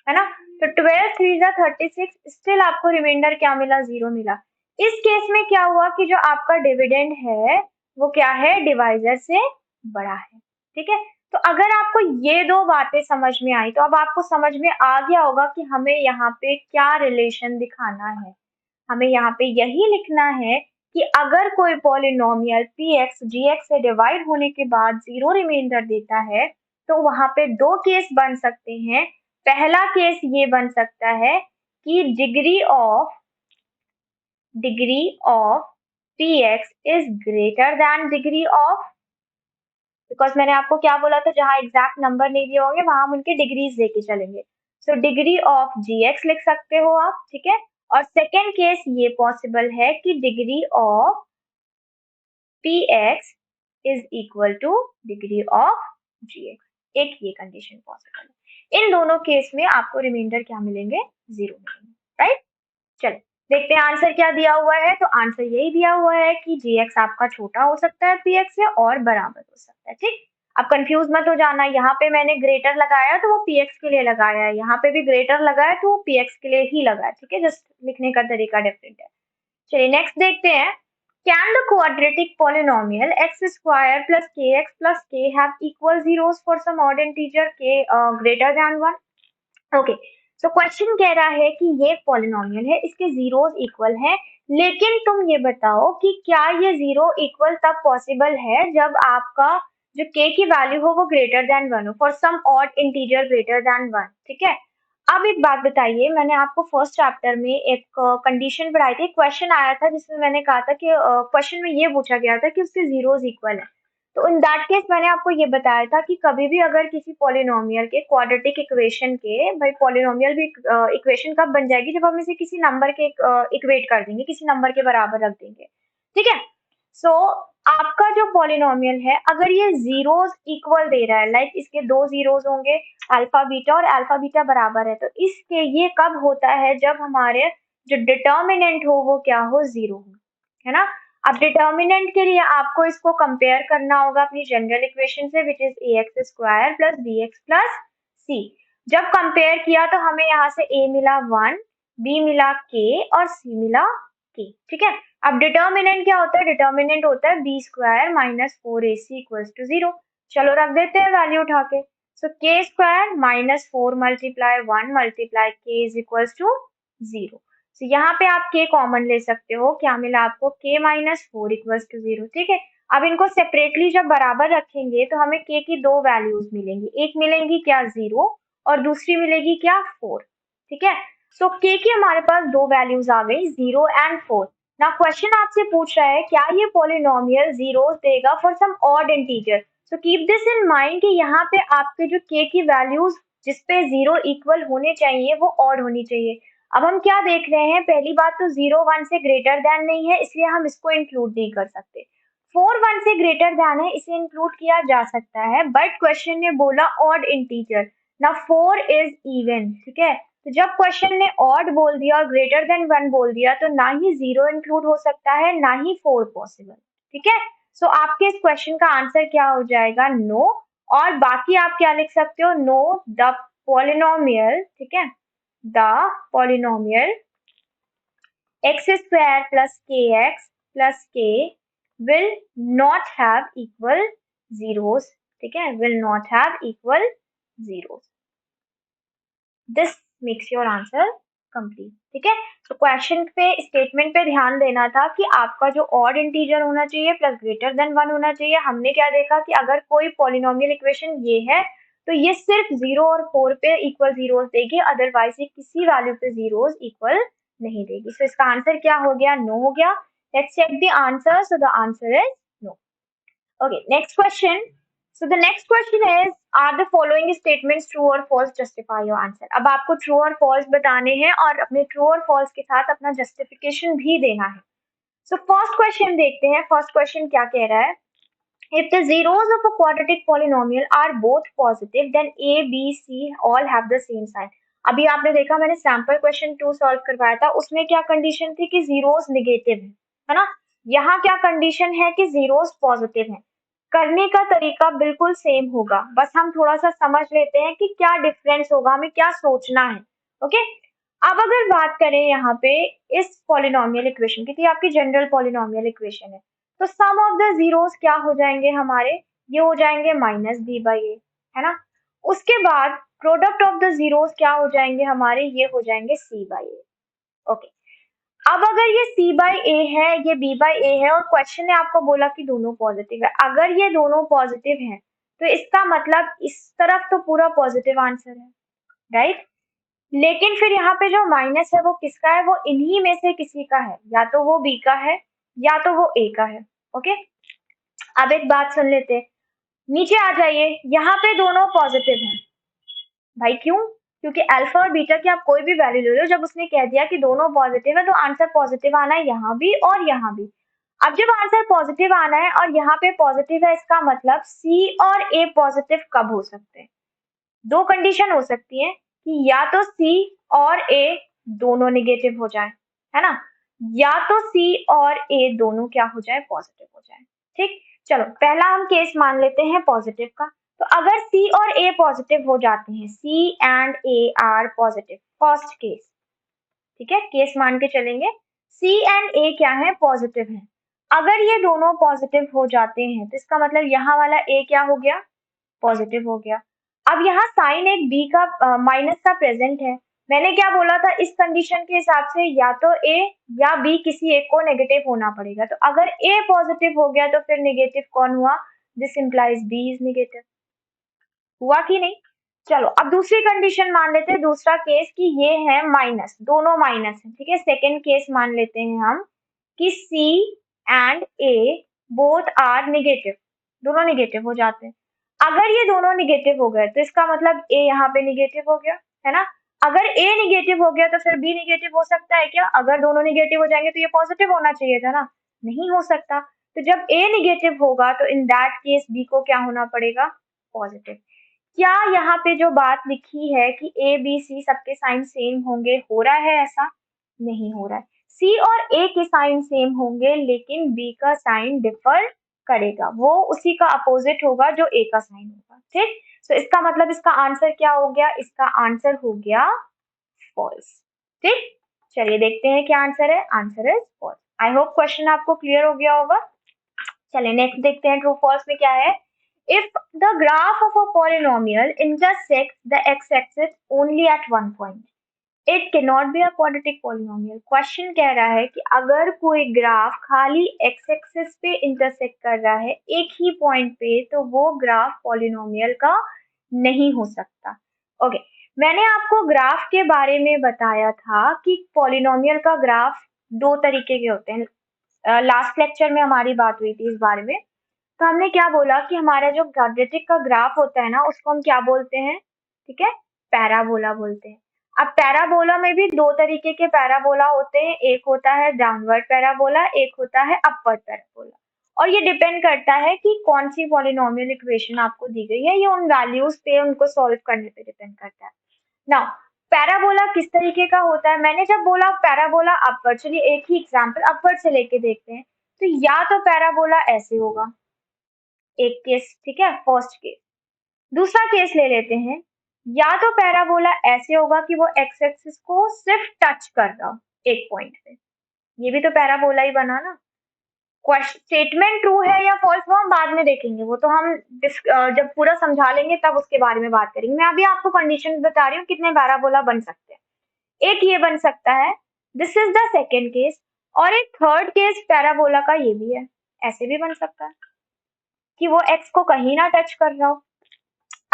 है ना, तो 12 3 36, स्टिल आपको रिमाइंडर क्या मिला, 0 मिला। इस केस में क्या हुआ कि जो आपका डिविडेंड है वो क्या है, डिवाइजर से बड़ा है। ठीक है, तो अगर आपको ये दो बातें समझ में आई तो अब आपको समझ में आ गया होगा कि हमें यहाँ पे क्या रिलेशन दिखाना है। हमें यहाँ पे यही लिखना है कि अगर कोई पॉलिनोमियल px gx से डिवाइड होने के बाद 0 रिमाइंडर देता है तो वहां पे दो केस बन सकते हैं। पहला केस ये बन सकता है कि degree of px is greater than degree of, because मैंने आपको क्या बोला था, जहां एग्जैक्ट नंबर नहीं दिए होंगे वहां हम उनके डिग्रीज लेके चलेंगे। सो डिग्री ऑफ gx लिख सकते हो आप, ठीक है। और सेकेंड केस ये पॉसिबल है कि degree of px is equal two degree of gx, एक ये कंडीशन पॉसिबल है। इन दोनों केस में आपको रिमाइंडर क्या मिलेंगे, 0 मिलेंगे, राइट। चलो देखते हैं आंसर क्या दिया हुआ है। तो आंसर यही दिया हुआ है कि gx आपका छोटा हो सकता है px से और बराबर हो सकता है, ठीक। अब कंफ्यूज मत हो जाना, यहाँ पे मैंने ग्रेटर लगाया तो वो px के लिए लगाया है, यहाँ पे भी ग्रेटर लगाया तो वो px के लिए ही लगाया, ठीक है, जस्ट लिखने का तरीका डिफरेंट है। चलिए नेक्स्ट देखते हैं। Can the quadratic polynomial x square plus kx plus k have equal zeros for some odd integer k greater than 1? Okay, so question कह रहा है कि ये एक पॉलिनोमियल है, इसके जीरोस इक्वल है, लेकिन तुम ये बताओ कि क्या ये जीरो इक्वल तब पॉसिबल है जब आपका जो k की वैल्यू हो वो ग्रेटर देन 1 हो, for some odd integer greater than 1। ठीक है, अब एक बात बताइए, मैंने आपको फर्स्ट चैप्टर में एक कंडीशन पढ़ाई थी, क्वेश्चन आया था जिसमें मैंने कहा था कि क्वेश्चन में ये पूछा गया था कि उसके जीरोस इक्वल है। तो इन दैट केस मैंने आपको ये बताया था कि कभी भी अगर किसी पॉलिनोमियल के क्वाड्रेटिक इक्वेशन के, भाई पॉलिनोमियल भी इक्वेशन कब बन जाएगी जब हम इसे किसी नंबर के इक्वेट कर देंगे, किसी नंबर के बराबर रख देंगे। ठीक है, सो आपका जो पॉलिनोमियल है अगर ये जीरोस इक्वल दे रहा है, लाइक इसके दो जीरोस होंगे अल्फा बीटा और अल्फा बीटा बराबर है, तो इसके ये कब होता है जब हमारे जो डिटर्मिनेंट हो वो क्या हो, जीरो हो, है ना। अब डिटर्मिनेंट के लिए आपको इसको कंपेयर करना होगा अपनी जनरल इक्वेशन से, which is a X square plus B X plus C. जब कंपेयर किया तो हमें यहाँ से a मिला 1, b मिला k और c मिला k। ठीक है, अब डिटर्मिनेंट क्या होता है, डिटर्मिनेंट होता है b square minus four a c equals to zero. चलो रख देते हैं वैल्यू उठा के, so k square minus four multiply one multiply k is equals to zero. तो यहाँ पे आप k कॉमन ले सकते हो, क्या मिला आपको k minus four equals to zero. ठीक है, अब इनको सेपरेटली जब बराबर रखेंगे तो हमें k की दो वैल्यूज मिलेंगी, एक मिलेंगी क्या जीरो और दूसरी मिलेगी क्या फोर। ठीक है, सो k की हमारे पास दो वैल्यूज आ गई, जीरो एंड फोर। ना क्वेश्चन आपसे पूछ रहा है क्या ये पॉलिनोमियल जीरोस देगा for some odd integer. So keep this in mind कि यहाँ पे आपके जो k की वैल्यूज जिसपे जीरो इक्वल होने चाहिए वो ऑड होनी चाहिए। अब हम क्या देख रहे हैं, पहली बात तो जीरो वन से ग्रेटर देन नहीं है, इसलिए हम इसको इंक्लूड नहीं कर सकते। फोर वन से ग्रेटर देन है, इसे इंक्लूड किया जा सकता है, बट क्वेश्चन ने बोला ऑड इंटीजर, ना फोर इज इवन। ठीक है, तो जब क्वेश्चन ने ऑड बोल दिया और ग्रेटर देन वन बोल दिया तो ना ही जीरो इंक्लूड हो सकता है ना ही फोर पॉसिबल। ठीक है, सो आपके इस क्वेश्चन का आंसर क्या हो जाएगा, नो। और बाकी आप क्या लिख सकते हो, नो द पॉलिनोमियल, ठीक है, the polynomial x square plus kx plus k will not have equal zeros। ठीक है, will not have equal zeros। this makes your answer complete। ठीक है, तो क्वेश्चन पे स्टेटमेंट पे ध्यान देना था कि आपका जो ऑड इंटीजर होना चाहिए प्लस ग्रेटर देन वन होना चाहिए। हमने क्या देखा कि अगर कोई पॉलिनोमियल इक्वेशन ये है तो ये सिर्फ जीरो और फोर पे इक्वल जीरोस देगी, अदरवाइज ये किसी वैल्यू पे जीरोस इक्वल नहीं देगी। सो इसका आंसर क्या हो गया, नो हो गया। Let's check the answer, so the answer is no. Okay, next question. So the next question is, are the following statements true or false? Justify your answer। अब आपको true और false बताने हैं और अपने true और false के साथ अपना justification भी देना है। So first question देखते हैं, first question क्या कह रहा है, if the zeros of a quadratic polynomial are both positive then a b c all have the same sign। अभी आपने देखा मैंने सैम्पल क्वेश्चन 2 सॉल्व करवाया था, उसमें क्या कंडीशन थी कि जीरोस निगेटिव है ना। यहाँ क्या कंडीशन है कि जीरोस पॉजिटिव है। करने का तरीका बिल्कुल सेम होगा, बस हम थोड़ा सा समझ लेते हैं कि क्या डिफरेंस होगा, हमें क्या सोचना है। ओके, अब अगर बात करें यहाँ पे इस पॉलिनोमियल इक्वेशन की, तो ये आपकी जनरल पॉलिनोमियल इक्वेशन है, तो सम ऑफ द जीरोस क्या हो जाएंगे हमारे, ये हो जाएंगे माइनस बी बाई ए, है ना। उसके बाद प्रोडक्ट ऑफ द जीरोस क्या हो जाएंगे हमारे, ये हो जाएंगे सी बाई ए। ओके, अब अगर ये c बाई ए है, ये b बाई ए है और क्वेश्चन ने आपको बोला कि दोनों पॉजिटिव है, अगर ये दोनों पॉजिटिव हैं तो इसका मतलब इस तरफ तो पूरा पॉजिटिव आंसर है, राइट। लेकिन फिर यहाँ पे जो माइनस है वो किसका है, वो इन्हीं में से किसी का है, या तो वो b का है या तो वो a का है। ओके, अब एक बात सुन लेते हैं, नीचे आ जाइए, यहाँ पे दोनों पॉजिटिव हैं भाई, क्यों, क्योंकि अल्फा और बीटा की आप कोई भी वैल्यू ले लो, जब उसने कह दिया कि दोनों पॉजिटिव है तो आंसर पॉजिटिव आना है यहाँ भी और यहाँ भी। अब जब आंसर पॉजिटिव आना है और यहाँ पे पॉजिटिव है, इसका मतलब सी और ए पॉजिटिव कब हो सकते हैं, दो कंडीशन हो सकती है कि या तो सी और ए दोनों निगेटिव हो जाए, है ना, या तो सी और ए दोनों क्या हो जाए, पॉजिटिव हो जाए। ठीक, चलो पहला हम केस मान लेते हैं पॉजिटिव का। तो अगर C और A पॉजिटिव हो जाते हैं, C and A are positive, first case, ठीक है, केस मान के चलेंगे, C एंड A क्या है, पॉजिटिव है, अगर ये दोनों पॉजिटिव हो जाते हैं तो इसका मतलब यहाँ वाला ए क्या हो गया, पॉजिटिव हो गया। अब यहाँ साइन एक बी का माइनस का प्रेजेंट है। मैंने क्या बोला था, इस कंडीशन के हिसाब से या तो ए या बी किसी एक को नेगेटिव होना पड़ेगा। तो अगर ए पॉजिटिव हो गया तो फिर नेगेटिव कौन हुआ, this implies b is negative. हुआ कि नहीं? चलो अब दूसरी कंडीशन मान लेते हैं, दूसरा केस कि ये है माइनस, दोनों माइनस है, ठीक है। सेकेंड केस मान लेते हैं हम कि C and A both are negative, दोनों नेगेटिव हो जाते हैं। अगर ये दोनों नेगेटिव हो गए तो इसका मतलब A यहाँ पे नेगेटिव हो गया, है ना। अगर A नेगेटिव हो गया तो फिर B नेगेटिव हो सकता है क्या? अगर दोनों नेगेटिव हो जाएंगे तो ये पॉजिटिव होना चाहिए था ना, नहीं हो सकता। तो जब A नेगेटिव होगा तो इन दैट केस B को क्या होना पड़ेगा, पॉजिटिव। क्या यहाँ पे जो बात लिखी है कि ए बी सी सबके साइन सेम होंगे, हो रहा है ऐसा? नहीं हो रहा है। सी और ए के साइन सेम होंगे लेकिन बी का साइन डिफर करेगा, वो उसी का अपोजिट होगा जो ए का साइन होगा, ठीक। सो इसका मतलब इसका आंसर क्या हो गया, इसका आंसर हो गया फॉल्स, ठीक। चलिए देखते हैं क्या आंसर है, answer is false. I hope question आपको क्लियर हो गया होगा। चलिए नेक्स्ट देखते हैं ट्रू फॉल्स में क्या है। If the graph of a polynomial intersects the x-axis only at one point, it cannot be a quadratic polynomial. Question कह रहा है कि अगर कोई ग्राफ खाली x एक्सिस पे इंटरसेक्ट कर रहा है एक ही पॉइंट पे, तो वो ग्राफ पॉलिनोमियल का नहीं हो सकता। ओके मैंने आपको ग्राफ के बारे में बताया था कि पॉलिनोमियल का ग्राफ दो तरीके के होते हैं। लास्ट लेक्चर में हमारी बात हुई थी इस बारे में। तो हमने क्या बोला कि हमारा जो क्वाड्रेटिक का ग्राफ होता है ना, उसको हम क्या बोलते हैं, ठीक है, पैराबोला बोलते हैं। अब पैराबोला में भी दो तरीके के पैराबोला होते हैं, एक होता है डाउनवर्ड पैराबोला, एक होता है अपवर्ड पैराबोला। और ये डिपेंड करता है कि कौन सी पॉलिनोमियल इक्वेशन आपको दी गई है, ये उन वैल्यूज पे, उनको सॉल्व करने पे डिपेंड करता है। नाउ पैराबोला किस तरीके का होता है, मैंने जब बोला पैराबोला अपवर्ड, चलिए एक ही एग्जांपल अपवर्ड से लेके देखते हैं। तो या तो पैराबोला ऐसे होगा, एक केस, ठीक है, फर्स्ट केस। दूसरा केस ले लेते हैं, या तो पैराबोला ऐसे होगा कि वो एक्स एक्सिस को सिर्फ टच कर रहा हो एक पॉइंट पे, ये भी तो पैराबोला ही बना ना। क्वेश्चन स्टेटमेंट ट्रू है या फॉल्स वो हम बाद में देखेंगे, वो तो हम जब पूरा समझा लेंगे तब उसके बारे में बात करेंगे। मैं अभी आपको कंडीशन बता रही हूँ कितने पैराबोला बन सकते हैं। एक ये बन सकता है, this is the second case. और एक थर्ड केस पैराबोला का ये भी है, ऐसे भी बन सकता है कि वो एक्स को कहीं ना टच कर रहा हो।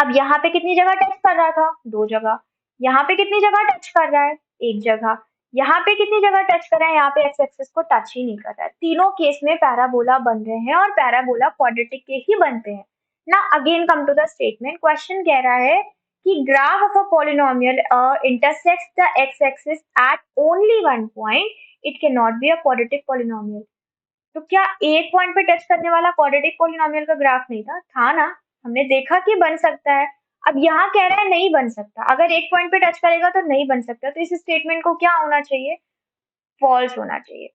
अब यहाँ पे कितनी जगह टच कर रहा था, दो जगह। यहाँ पे कितनी जगह टच कर रहा है, एक जगह। यहाँ पे कितनी जगह टच कर रहा है, यहाँ पे एक्स एक्सिस को टच ही नहीं कर रहा है। तीनों केस में पैराबोला बन रहे हैं और पैराबोला क्वाड्रेटिक के ही बनते हैं ना। Again come to the statement, question कह रहा है कि graph of a polynomial intersects the x axis at only one point, it can not be a quadratic polynomial. तो क्या एक पॉइंट पे टच करने वाला क्वाड्रेटिक पॉलिनोमियल का ग्राफ नहीं था, था ना। हमने देखा कि बन सकता है। अब यहाँ कह रहा है नहीं बन सकता, अगर एक पॉइंट पे टच करेगा तो नहीं बन सकता, तो इस स्टेटमेंट को क्या होना चाहिए, फॉल्स होना चाहिए।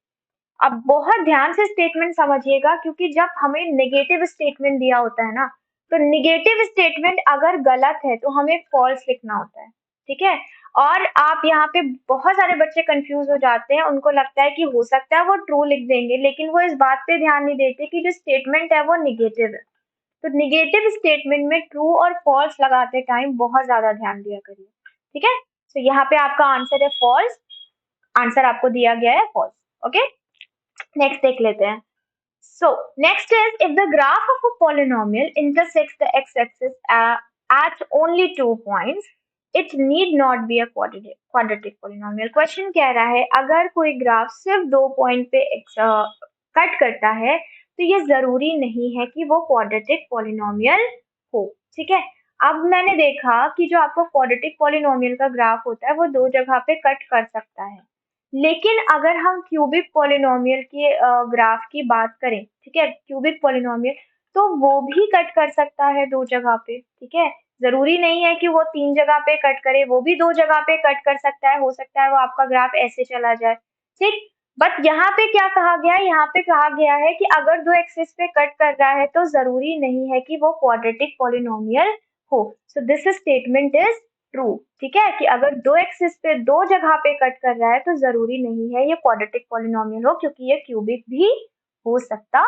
अब बहुत ध्यान से स्टेटमेंट समझिएगा, क्योंकि जब हमें नेगेटिव स्टेटमेंट दिया होता है ना, तो नेगेटिव स्टेटमेंट अगर गलत है तो हमें फॉल्स लिखना होता है, ठीक है। और आप यहाँ पे बहुत सारे बच्चे कंफ्यूज हो जाते हैं, उनको लगता है कि हो सकता है वो ट्रू लिख देंगे, लेकिन वो इस बात पे ध्यान नहीं देते कि जो स्टेटमेंट है वो निगेटिव है। तो निगेटिव स्टेटमेंट में ट्रू और फॉल्स लगाते टाइम बहुत ज्यादा ध्यान दिया करिए, ठीक है। तो यहाँ पे आपका आंसर है फॉल्स, आंसर आपको दिया गया है फॉल्स। ओके नेक्स्ट देख लेते हैं। So next is, if the graph of a polynomial intersects the x-axis at only 2 points, it need not be a quadratic polynomial. Question कह रहा है अगर कोई ग्राफ सिर्फ 2 पॉइंट पे कट करता है तो ये जरूरी नहीं है कि वो क्वाड्रेटिक पॉलिनोमियल हो, ठीक है। अब मैंने देखा कि जो आपको क्वाड्रेटिक पॉलिनोमियल का ग्राफ होता है वो दो जगह पे कट कर सकता है, लेकिन अगर हम क्यूबिक पॉलिनोमियल के ग्राफ की बात करें, ठीक है, क्यूबिक पॉलिनोमियल, तो वो भी कट कर सकता है दो जगह पे, ठीक है। जरूरी नहीं है कि वो तीन जगह पे कट करे, वो भी दो जगह पे कट कर सकता है, हो सकता है वो आपका ग्राफ ऐसे चला जाए, ठीक। बट यहाँ पे क्या कहा गया है, यहाँ पे कहा गया है कि अगर दो एक्सिस पे कट कर रहा है तो जरूरी नहीं है कि वो क्वाड्रेटिक पॉलिनोमियल हो। So this statement is true, ठीक है, कि अगर दो एक्सिस पे दो जगह पे कट कर रहा है तो जरूरी नहीं है ये क्वाड्रेटिक पॉलिनोमियल हो, क्योंकि ये क्यूबिक भी हो सकता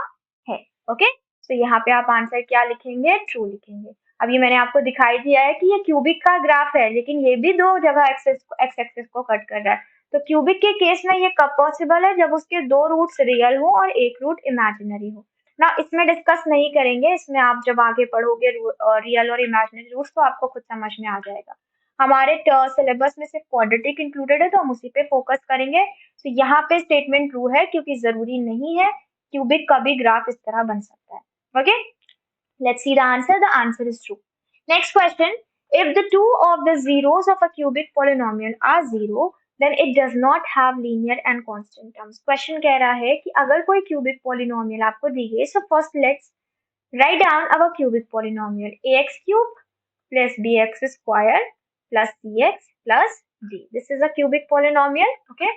है। ओके, तो यहाँ पे आप आंसर क्या लिखेंगे, ट्रू लिखेंगे। अब ये मैंने आपको दिखाई दिया है कि ये क्यूबिक का ग्राफ है, लेकिन ये भी दो जगह एक्स एक्सिस को कट कर रहा है। तो क्यूबिक के केस में ये कब पॉसिबल है, जब उसके दो रूट्स रियल हो और एक रूट इमेजिनरी हो ना। इसमें डिस्कस नहीं करेंगे, इसमें आप जब आगे पढ़ोगे रियल और इमेजिनरी रूट्स तो आपको खुद समझ में आ जाएगा। हमारे सिलेबस में सिर्फ क्वाड्रेटिक इंक्लूडेड है, तो हम उसी पे फोकस करेंगे। तो यहाँ पे स्टेटमेंट ट्रू है, क्योंकि जरूरी नहीं है क्यूबिक का भी ग्राफ इस तरह बन सकता है। Okay, let's see the answer. The answer is true. Next question. If the two of the zeros of a cubic polynomial are zero, then it does not have linear and constant terms. Question कह रहा है कि अगर कोई cubic polynomial आपको दी गई, so first let's write down our cubic polynomial. ax cube plus bx square plus cx plus d. This is a cubic polynomial. Okay.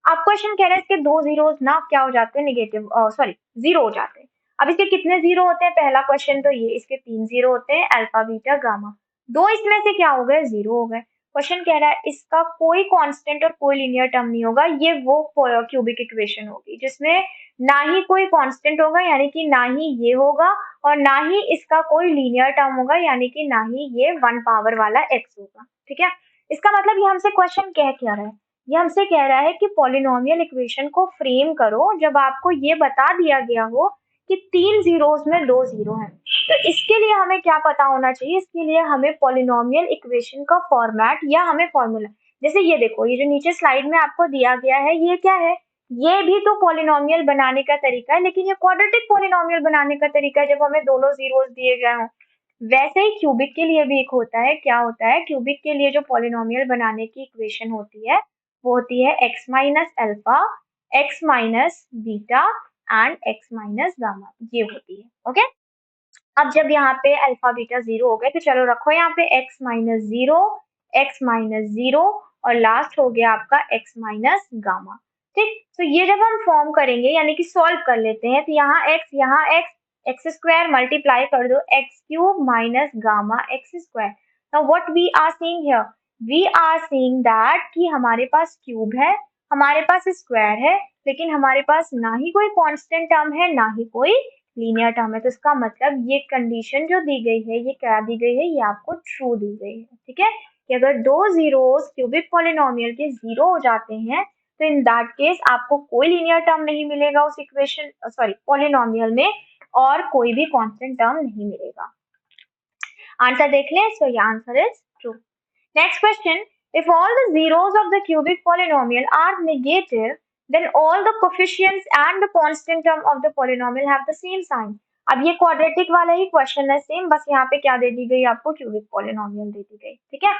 अब question कह रहा है इसके दो जीरोस ना क्या हो जाते हैं, नेगेटिव सॉरी जीरो हो जाते हैं। अब इसके कितने जीरो होते हैं, पहला क्वेश्चन तो ये, इसके 3 जीरो होते हैं, अल्फा बीटा गामा। दो इसमें से क्या हो गए, जीरो हो गए। क्वेश्चन कह रहा है इसका कोई कांस्टेंट और कोई लीनियर टर्म नहीं होगा। ये वो क्यूबिक इक्वेशन होगी जिसमें ना ही कोई कांस्टेंट होगा, यानी कि ना ही ये होगा, और ना ही इसका कोई लीनियर टर्म होगा, यानी कि ना ही ये 1 पावर वाला x होगा। ठीक है, इसका मतलब ये हमसे क्वेश्चन कह क्या रहा है, ये हमसे कह रहा है कि पॉलिनोमियल इक्वेशन को फ्रेम करो जब आपको ये बता दिया गया हो कि 3 जीरोस में 2 जीरो हैं। तो इसके लिए हमें क्या पता होना चाहिए, इसके लिए हमें पॉलिनोमियल इक्वेशन का फॉर्मेट या हमें फॉर्मूला, जैसे ये देखो, ये जो नीचे स्लाइड में आपको दिया गया है ये क्या है, ये भी तो पॉलिनोमियल बनाने का तरीका है, लेकिन ये क्वाड्रेटिक पॉलिनोमियल बनाने का तरीका है जब हमें दोनों जीरोस दिए गए हों। वैसे ही क्यूबिक के लिए भी एक होता है, क्या होता है, क्यूबिक के लिए जो पॉलिनोमियल बनाने की इक्वेशन होती है वो होती है x minus alpha, x minus beta and x minus gamma, ये होती है। ओके, अब जब यहाँ पे अल्फा बीटा जीरो हो गए तो चलो रखो यहाँ पे x minus zero, x minus zero और लास्ट हो गया आपका x माइनस गामा। ठीक, तो ये जब हम फॉर्म करेंगे यानी कि सॉल्व कर लेते हैं, तो यहाँ x स्क्वायर मल्टीप्लाई कर दो x cube minus gamma x square. Now what we are seeing here, we are seeing that कि हमारे पास क्यूब है, हमारे पास स्क्वायर है, लेकिन हमारे पास ना ही कोई कांस्टेंट टर्म है ना ही कोई लीनियर टर्म है। तो इसका मतलब ये कंडीशन जो दी गई है, ये क्या दी गई है, ये आपको ट्रू दी गई है। ठीक है, कि अगर दो जीरोस क्यूबिक पॉलिनोमियल के जीरो हो जाते हैं तो इन दैट केस आपको कोई लीनियर टर्म नहीं मिलेगा उस इक्वेशन सॉरी पॉलिनोमियल में, और कोई भी कांस्टेंट टर्म नहीं मिलेगा। आंसर देख लें, सो ये answer is true. Next question, if all the zeros of the cubic polynomial are negative, then all the coefficients and the constant term of the polynomial have the same sign. अब ये quadratic वाला ही question है same, बस यहाँ पे क्या दे दी गई आपको, क्यूबिक पॉलिनोमियल दे दी गई। ठीक है,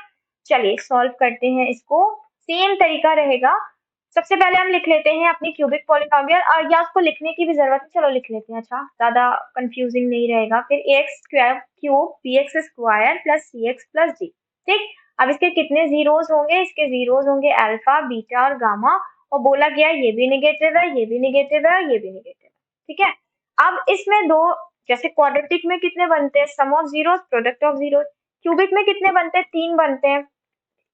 चलिए सॉल्व करते हैं इसको, सेम तरीका रहेगा। सबसे पहले हम लिख लेते हैं अपनी क्यूबिक पॉलिनोमियल, और या उसको लिखने की भी जरूरत है, चलो लिख लेते हैं, अच्छा ज्यादा कंफ्यूजिंग नहीं रहेगा। फिर X square cube B X square plus C X plus D. ठीक, अब इसके कितने जीरोस होंगे, इसके जीरोस होंगे अल्फा बीटा और गामा, और बोला गया ये भी नेगेटिव है, ये भी नेगेटिव है, ये भी नेगेटिव है। ठीक है, अब इसमें दो, जैसे क्वाड्रेटिक में कितने बनते हैं, sum of zeros product of zeros, cubic में कितने बनते हैं, 3 बनते हैं।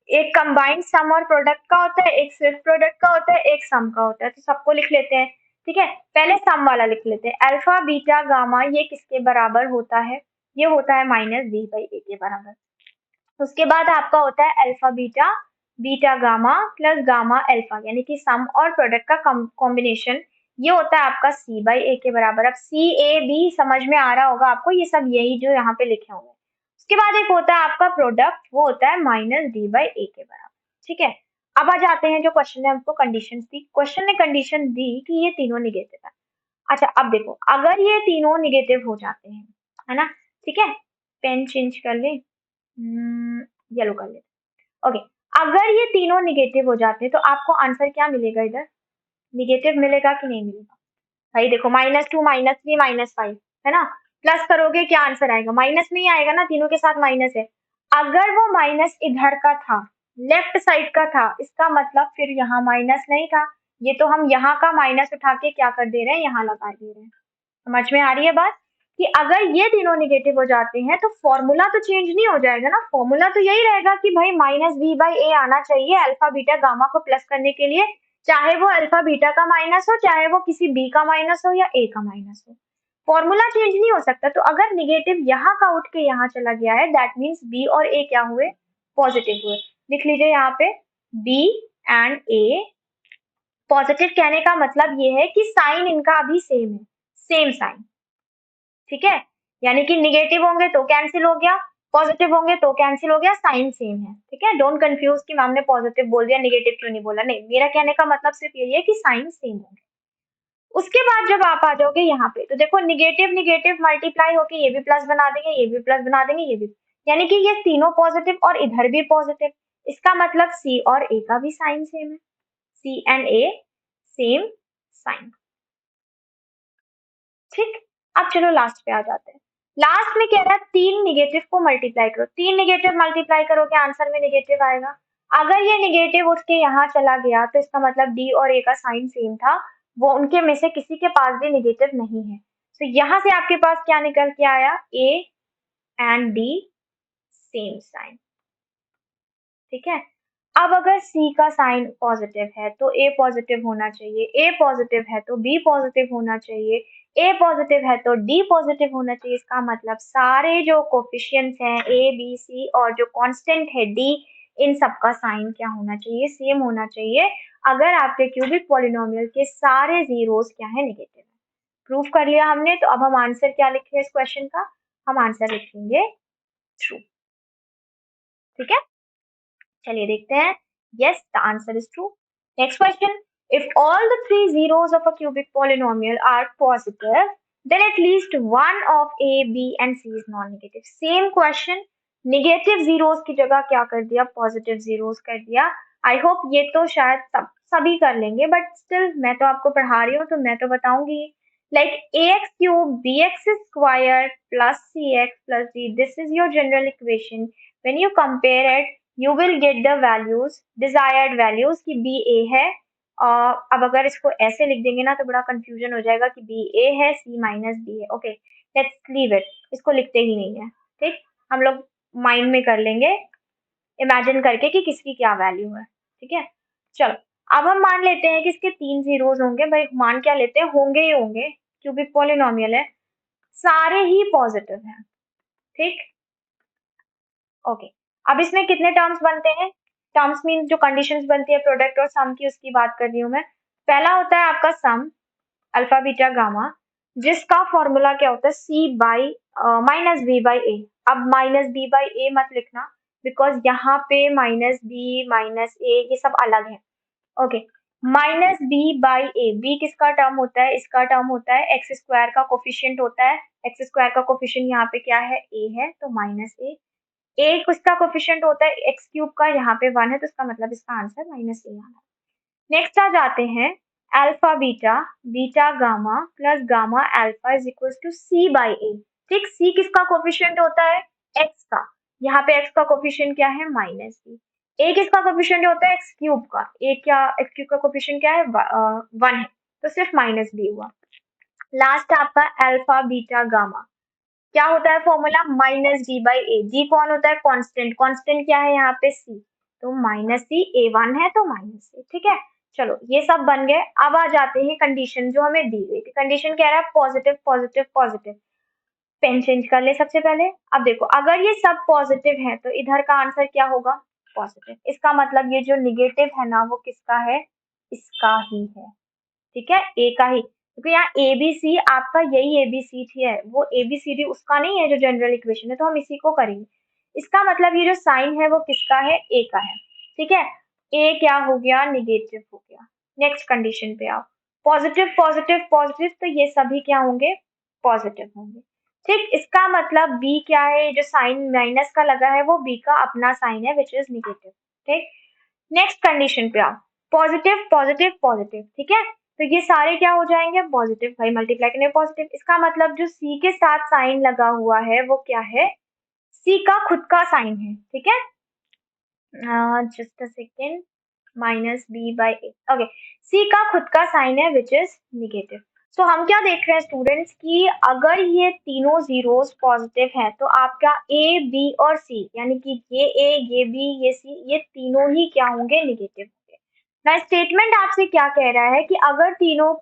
एक कंबाइंड सम और प्रोडक्ट का होता है, एक सिर्फ प्रोडक्ट का होता है, एक सम का होता है। तो सबको लिख लेते हैं। ठीक है, पहले सम वाला लिख लेते हैं, अल्फा बीटा गामा ये किसके बराबर होता है, ये होता है माइनस बी बाई ए के बराबर। उसके बाद आपका होता है alpha beta beta gamma plus gamma alpha, यानी कि सम और प्रोडक्ट का कॉम्बिनेशन, ये होता है आपका सी बाई ए के बराबर। अब सी ए बी समझ में आ रहा होगा आपको, ये सब यही जो यहाँ पे लिखे हुए हैं। उसके बाद एक होता है आपका प्रोडक्ट, वो होता है माइनस डी बाई ए के बराबर। ठीक है, अब आ जाते हैं जो क्वेश्चन ने हमको कंडीशन दी, क्वेश्चन ने कंडीशन दी कि ये तीनों निगेटिव है। अच्छा, अब देखो अगर ये तीनों निगेटिव हो जाते हैं, है ना, ठीक है, पेन चेंज कर ले, येलो कर ले। ओके, अगर ये तीनों निगेटिव हो जाते हैं तो आपको आंसर क्या मिलेगा, इधर निगेटिव मिलेगा कि नहीं मिलेगा, भाई देखो -2 -3 -5 है ना, प्लस करोगे क्या आंसर आएगा, माइनस में ही आएगा ना, तीनों के साथ माइनस है। अगर वो माइनस इधर का था, लेफ्ट साइड का था, इसका मतलब फिर यहाँ माइनस नहीं था, ये तो हम यहाँ का माइनस उठा के क्या कर दे रहे हैं, यहाँ लगा दे रहे हैं। समझ में आ रही है बात, कि अगर ये तीनों निगेटिव हो जाते हैं तो फॉर्मूला तो चेंज नहीं हो जाएगा ना, फॉर्मूला तो यही रहेगा कि भाई माइनस बी बाई ए आना चाहिए अल्फा बीटा गामा को प्लस करने के लिए, चाहे वो अल्फा बीटा का माइनस हो, चाहे वो किसी बी का माइनस हो या ए का माइनस हो, फॉर्मूला चेंज नहीं हो सकता। तो अगर निगेटिव यहाँ का उठ के यहाँ चला गया है, दैट मीन्स बी और ए क्या हुए, पॉजिटिव हुए। लिख लीजिए यहाँ पे बी एंड ए पॉजिटिव। कहने का मतलब ये है कि साइन इनका अभी सेम है, सेम साइन, ठीक है। यानी कि निगेटिव होंगे तो कैंसिल हो गया, पॉजिटिव होंगे तो कैंसिल हो गया, साइन सेम है, ठीक है। डोंट कंफ्यूज कि मैम ने पॉजिटिव बोल दिया निगेटिव क्यों नहीं बोला, नहीं, मेरा कहने का मतलब सिर्फ यही है कि साइन सेम होंगे। उसके बाद जब आप आ जाओगे यहाँ पे तो देखो निगेटिव निगेटिव मल्टीप्लाई होके ये भी प्लस बना देंगे, ये भी प्लस बना देंगे, ये भी, यानी कि ये तीनों पॉजिटिव और इधर भी पॉजिटिव। इसका मतलब सी और ए का भी साइन सेम है, सी एंड ए सेम साइन, ठीक। अब चलो लास्ट पे आ जाते हैं। लास्ट में कह रहा है तीन निगेटिव को मल्टीप्लाई करो, तीन निगेटिव मल्टीप्लाई करोगे आंसर में निगेटिव आएगा। अगर ये निगेटिव उठ के यहाँ चला गया तो इसका मतलब डी और ए का साइन सेम था, वो उनके में से किसी के पास भी निगेटिव नहीं है। तो यहाँ से आपके पास क्या निकल के आया, a and d same sign, ठीक है। अब अगर C का साइन पॉजिटिव है तो A पॉजिटिव होना चाहिए, A पॉजिटिव है तो B पॉजिटिव होना चाहिए, A पॉजिटिव है तो D पॉजिटिव होना चाहिए। इसका मतलब सारे जो कोफिशिएंट्स हैं A, B, C और जो कांस्टेंट है D, इन सब का साइन क्या होना चाहिए, सेम होना चाहिए। अगर आपके क्यूबिक पॉलिनोमियल के सारे जीरोस क्या है, नेगेटिव है। प्रूफ कर लिया हमने, तो अब हम आंसर क्या लिखें इस क्वेश्चन का, हम आंसर लिखेंगे ट्रू, ठीक है। चलिए देखते हैं। Yes, the answer is true. Next question. If all the three zeros of a cubic polynomial are positive, then at least one of A, B and C is non-negative. Same question. Negative zeros की जगह क्या कर दिया, positive zeros कर दिया। I hope ये तो शायद सभी कर लेंगे, but still मैं तो आपको पढ़ा रही हूँ तो मैं तो बताऊंगी। Like ax cube bx square plus cx plus d. This is your general equation. When you compare it, you will get the values, desired values कि b a है। और अब अगर इसको ऐसे लिख देंगे ना तो बड़ा कंफ्यूजन हो जाएगा कि b a है, c माइनस b है। ओके, लेट्स लीव इट, इसको लिखते ही नहीं है, ठीक। हम लोग माइंड में कर लेंगे, इमेजिन करके कि किसकी क्या वैल्यू है, ठीक है। चलो अब हम मान लेते हैं कि इसके तीन जीरोस होंगे, भाई मान क्या लेते हैं, होंगे ही होंगे, क्यूबिक पॉलिनोमियल है, सारे ही पॉजिटिव हैं, ठीक। ओके, अब इसमें कितने टर्म्स बनते हैं, टर्म्स मीन जो कंडीशंस बनती है प्रोडक्ट और सम की, उसकी बात कर रही हूँ मैं। पहला होता है आपका सम अल्फा बीटा गामा, जिसका फॉर्मूला क्या होता है, सी बाई माइनस बी बाई ए। अब माइनस बी बाई ए मत लिखना, बिकॉज यहाँ पे माइनस बी माइनस ए ये सब अलग है। Okay, minus B by a, b किसका टर्म होता है, इसका टर्म होता है, एक्स स्क्वायर का कोफिशिएंट होता है, एक्स स्क्वायर का कोफिशिएंट यहाँ पे क्या है, ए है, तो माइनस ए। एक उसका कोफिशिएंट होता है एक्स क्यूब का, यहाँ पे 1 है, तो इसका मतलब इसका आंसर माइनस ए आना। नेक्स्ट आ जाते हैं alpha beta, beta gamma plus gamma alpha is equal to C by A, ठीक। सी किसका कोफिशिएंट होता है, एक्स का, यहाँ पे एक्स का कोफिशिएंट क्या है, माइनस बी। ए किसका कोफिशिएंट होता है, एक्स क्यूब का, ए क्या, एक्स क्यूब का कोफिशिएंट क्या है, 1 है, तो सिर्फ माइनस बी हुआ। लास्ट आपका अल्फा बीटा गामा, क्या होता है formula, minus D by A. D कौन होता है, कांस्टेंट, कांस्टेंट क्या है यहाँ पे, सी, तो माइनस सी, ए 1 है तो माइनस सी, ठीक है। चलो ये सब बन गए। अब आ जाते हैं कंडीशन जो हमें दी गई थी। कंडीशन कह रहा है positive positive positive, pen change कर ले सबसे पहले। अब देखो अगर ये सब पॉजिटिव है तो इधर का आंसर क्या होगा, पॉजिटिव। इसका मतलब ये जो निगेटिव है ना वो किसका है, इसका ही है, ठीक है, ए का ही, क्योंकि यहाँ ए बी सी आपका यही ए बी सी टी है, वो ए बी सी डी उसका नहीं है जो जनरल इक्वेशन है, तो हम इसी को करेंगे। इसका मतलब ये जो साइन है वो किसका है, ए का है, ठीक है। ए क्या हो गया, निगेटिव हो गया। नेक्स्ट कंडीशन पे आओ, पॉजिटिव पॉजिटिव पॉजिटिव, तो ये सभी क्या होंगे, पॉजिटिव होंगे, ठीक। इसका मतलब बी क्या है, जो साइन माइनस का लगा है वो बी का अपना साइन है विच इज निगेटिव, ठीक। नेक्स्ट कंडीशन पे आओ, पॉजिटिव पॉजिटिव पॉजिटिव, ठीक है, तो ये सारे क्या हो जाएंगे, पॉजिटिव, भाई मल्टीप्लाई करने पॉजिटिव। इसका मतलब जो सी के साथ साइन लगा हुआ है वो क्या है, सी का खुद का साइन है, ठीक है। Just a second, minus B by A, okay, C का खुद का साइन है विच इज निगेटिव। सो हम क्या देख रहे हैं स्टूडेंट्स कि अगर ये तीनों जीरोस पॉजिटिव है तो आपका ए बी और सी, यानी कि ये ए ये बी ये सी, ये तीनों ही क्या होंगे, निगेटिव होंगे। ना स्टेटमेंट आपसे क्या कह रहा है कि अगर तीनों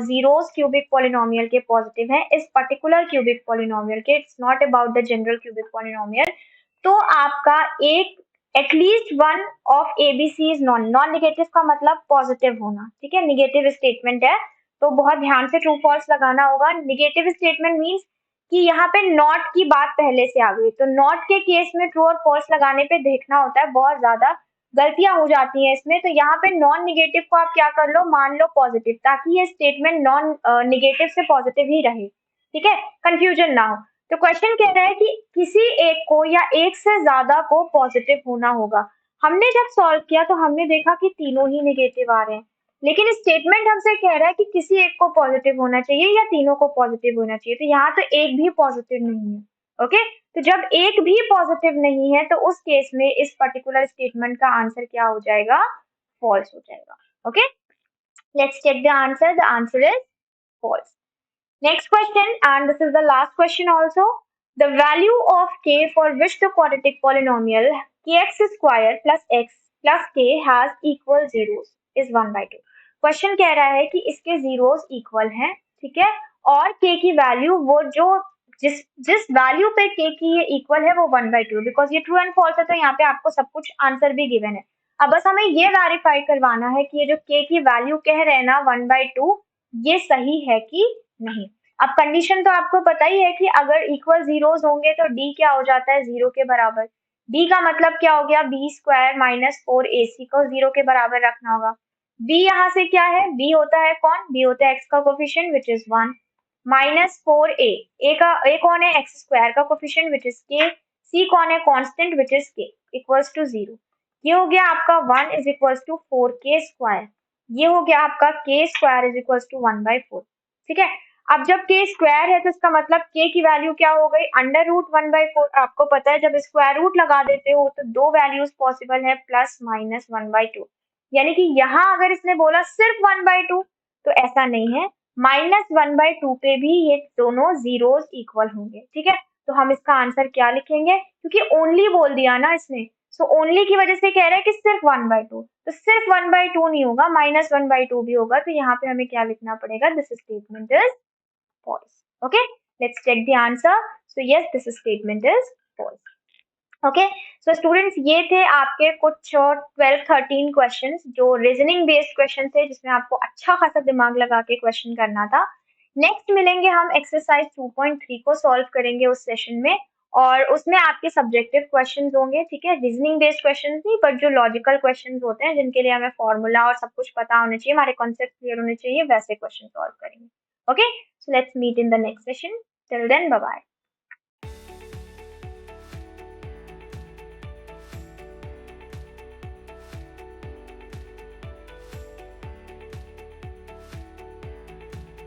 जीरोस क्यूबिक पॉलिनोमियल के पॉजिटिव हैं इस पर्टिकुलर क्यूबिक पॉलिनोमियल के, it's not about the general cubic polynomial, तो आपका एक at least one of ABC is non, non negative का मतलब पॉजिटिव होना, ठीक है, निगेटिव स्टेटमेंट है तो बहुत ध्यान से ट्रू फॉल्स लगाना होगा। निगेटिव स्टेटमेंट मीन्स कि यहाँ पे नॉट की बात पहले से आ गई, तो नॉट के केस में ट्रू और फॉल्स लगाने पे देखना होता है, बहुत ज्यादा गलतियां हो जाती हैं इसमें, तो यहाँ पे नॉन निगेटिव को आप क्या कर लो, मान लो पॉजिटिव, ताकि ये स्टेटमेंट नॉन निगेटिव से पॉजिटिव ही रहे, ठीक है, कंफ्यूजन ना हो। तो क्वेश्चन कह रहा है कि किसी एक को या एक से ज्यादा को पॉजिटिव होना होगा। हमने जब सॉल्व किया तो हमने देखा कि तीनों ही निगेटिव आ रहे हैं, लेकिन स्टेटमेंट हमसे कह रहा है कि किसी एक को पॉजिटिव होना चाहिए या तीनों को पॉजिटिव होना चाहिए, तो यहाँ तो एक भी पॉजिटिव नहीं है। ओके, तो जब एक भी पॉजिटिव नहीं है तो उस केस में इस पर्टिकुलर स्टेटमेंट का आंसर क्या हो जाएगा, फॉल्स हो जाएगा। Okay, let's check the answer, the answer is false. Next question, and this is the last question also. The value of k for which the quadratic polynomial kx square plus x plus k has equal zeros is 1/2. Question कह रहा है कि इसके zeros equal हैं, ठीक है, और k की वैल्यू वो जो जिस जिस वैल्यू पे k की ये इक्वल है वो 1/2, बिकॉज ये ट्रू एंड फॉल्स है तो यहाँ पे आपको सब कुछ आंसर भी गिवन है। अब बस हमें ये वेरीफाई करवाना है कि ये जो k की वैल्यू कह रहे हैं ना 1/2, ये सही है कि नहीं। अब कंडीशन तो आपको पता ही है कि अगर इक्वल जीरोस होंगे तो डी क्या हो जाता है, जीरो के बराबर। डी का मतलब क्या हो गया, बी स्क्वायर माइनस 4ac को जीरो के बराबर रखना होगा। बी यहाँ से क्या है, बी होता है कौन, बी होता है एक्स का coefficient which is 1 minus 4a, ए कौन है, एक्स स्क्वायर का कोफिशिएंट विच इज के, सी कौन है, कांस्टेंट विच इज के, इक्वल्स टू 0। ये हो गया आपका 1 is equals to 4k square, ये हो गया आपका k square is equals to 1/4, ठीक है। अब जब k स्क्वायर है तो इसका मतलब k की वैल्यू क्या हो गई, अंडर रूट 1/4। आपको पता है जब स्क्वायर रूट लगा देते हो तो दो वैल्यूज पॉसिबल है, प्लस माइनस 1/2, यानी कि यहाँ अगर इसने बोला सिर्फ 1/2 तो ऐसा नहीं है, -1/2 पे भी ये दोनों जीरोस इक्वल होंगे, ठीक है। तो हम इसका आंसर क्या लिखेंगे, क्योंकि ओनली बोल दिया ना इसने, सो ओनली की वजह से कह रहा है कि सिर्फ 1/2, तो सिर्फ 1/2 नहीं होगा, -1/2 भी होगा, तो यहाँ पे हमें क्या लिखना पड़ेगा, this statement is false. Okay, let's check the answer. So yes, this statement is false. Okay, so students ये थे आपके कुछ 12-13 क्वेश्चंस जो रीजनिंग बेस्ड क्वेश्चन थे, जिसमें आपको अच्छा खासा दिमाग लगा के क्वेश्चन करना था। नेक्स्ट मिलेंगे हम एक्सरसाइज 2.3 को सॉल्व करेंगे उस सेशन में, और उसमें आपके सब्जेक्टिव क्वेश्चंस होंगे, ठीक है, रीजनिंग बेस्ड क्वेश्चंस नहीं बट जो लॉजिकल क्वेश्चंस होते हैं जिनके लिए हमें फॉर्मूला और सब कुछ पता होना चाहिए, हमारे कॉन्सेप्ट क्लियर होने चाहिए, वैसे क्वेश्चन सॉल्व करेंगे। Okay, so let's meet in the next session, till then bye bye.